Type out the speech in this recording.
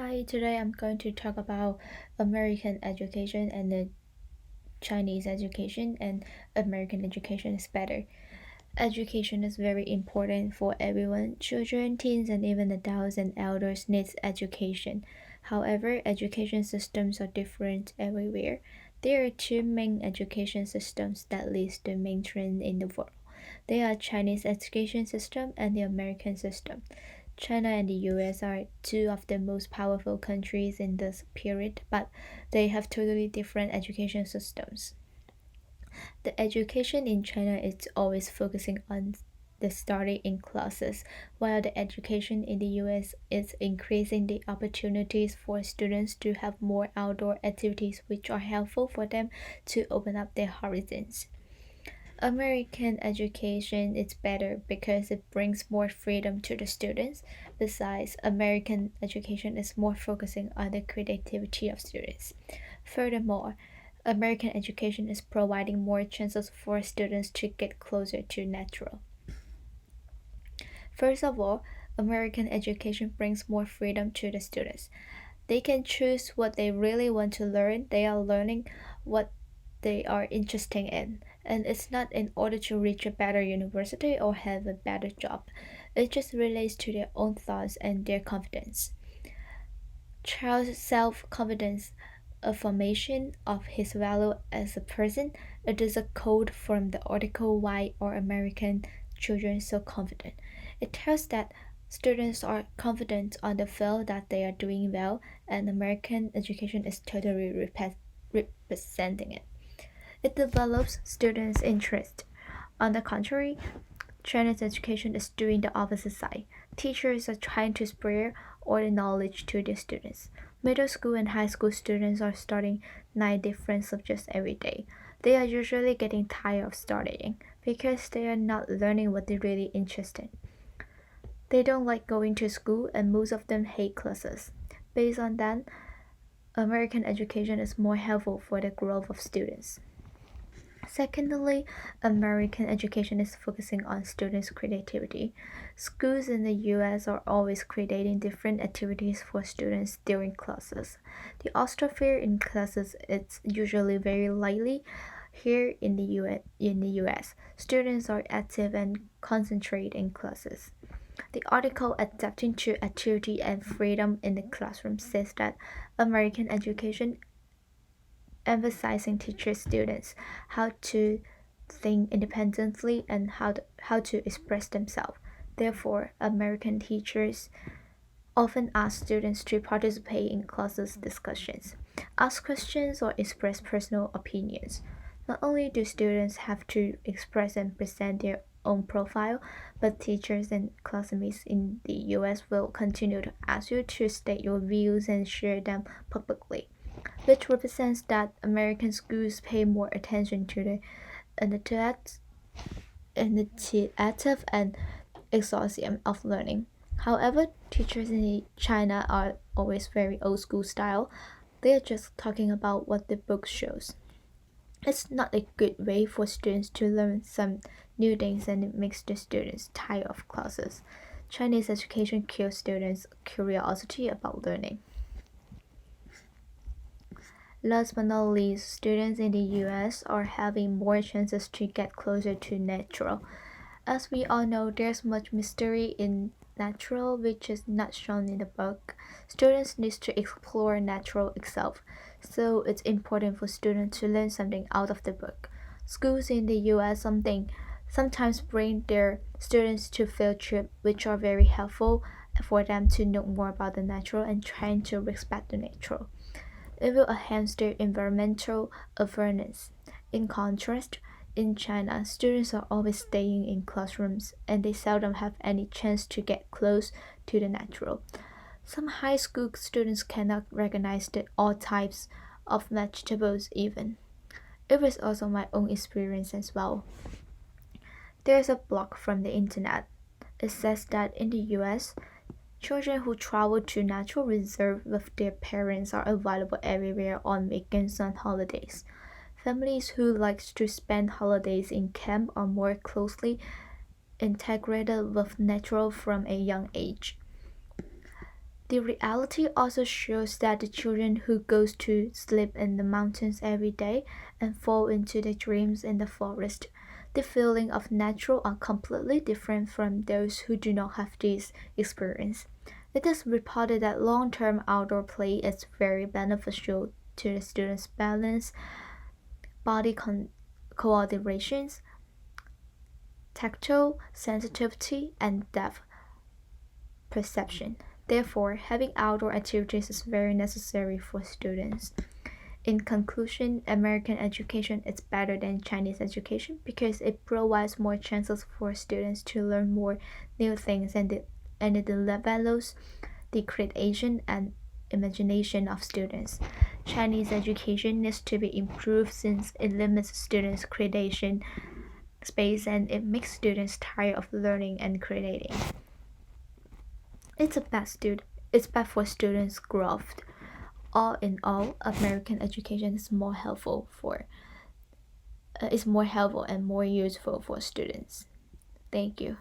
Hi, today I'm going to talk about American education and the Chinese education, and American education is better. Education is very important for everyone. Children, teens, and even adults and elders needs education. However, education systems are different everywhere. There are two main education systems that leads the main trend in the world. They are Chinese education system and the American system. China and the US are two of the most powerful countries in this period, but they have totally different education systems. The education in China is always focusing on the study in classes, while the education in the US is increasing the opportunities for students to have more outdoor activities which are helpful for them to open up their horizons. American education is better because it brings more freedom to the students. Besides, American education is more focusing on the creativity of students. Furthermore, American education is providing more chances for students to get closer to natural. First of all, American education brings more freedom to the students. They can choose what they really want to learn. They are learning what they are interested in. And it's not in order to reach a better university or have a better job. It just relates to their own thoughts and their confidence. Child's self confidence, a formation of his value as a person, it is a quote from the article Why Are American Children So Confident? It tells that students are confident on the field that they are doing well, and American education is totally representing it. It develops students' interest. On the contrary, Chinese education is doing the opposite side. Teachers are trying to spread all the knowledge to their students. Middle school and high school students are studying 9 different subjects every day. They are usually getting tired of studying because they are not learning what they're really interested in. They don't like going to school and most of them hate classes. Based on that, American education is more helpful for the growth of students. Secondly, American education is focusing on students' creativity. Schools in the US are always creating different activities for students during classes. The atmosphere in classes is usually very lively. Here in the US, students are active and concentrate in classes. The article Adapting to Activity and Freedom in the Classroom says that American education emphasizing teachers students how to think independently and how to express themselves. Therefore, American teachers often ask students to participate in classes discussions, ask questions, or express personal opinions. Not only do students have to express and present their own profile, but teachers and classmates in the US will continue to ask you to state your views and share them publicly, which represents that American schools pay more attention to the intellectual initiative and exhaustion of learning. However, teachers in China are always very old school style. They are just talking about what the book shows. It's not a good way for students to learn some new things, and it makes the students tired of classes. Chinese education kills students' curiosity about learning. Last but not least, students in the US are having more chances to get closer to natural. As we all know, there's much mystery in natural which is not shown in the book. Students need to explore natural itself, so it's important for students to learn something out of the book. Schools in the US sometimes bring their students to field trips which are very helpful for them to know more about the natural and trying to respect the natural. It will enhance their environmental awareness. In contrast, in China, students are always staying in classrooms and they seldom have any chance to get close to the natural. Some high school students cannot recognize all types of vegetables even. It was also my own experience as well. There's a blog from the internet. It says that in the US, children who travel to natural reserve with their parents are available everywhere on weekends and holidays. Families who like to spend holidays in camp are more closely integrated with natural from a young age. The reality also shows that the children who goes to sleep in the mountains every day and fall into their dreams in the forest, the feeling of nature are completely different from those who do not have this experience. It is reported that long-term outdoor play is very beneficial to the students' balance, body coordinations, tactile sensitivity, and depth perception. Therefore, having outdoor activities is very necessary for students. In conclusion, American education is better than Chinese education because it provides more chances for students to learn more new things and it develops the creation and imagination of students. Chinese education needs to be improved since it limits students' creation space and it makes students tired of learning and creating. It's a bad stud. It's bad for students' growth. All in all, American education is more helpful and more useful for students. Thank you.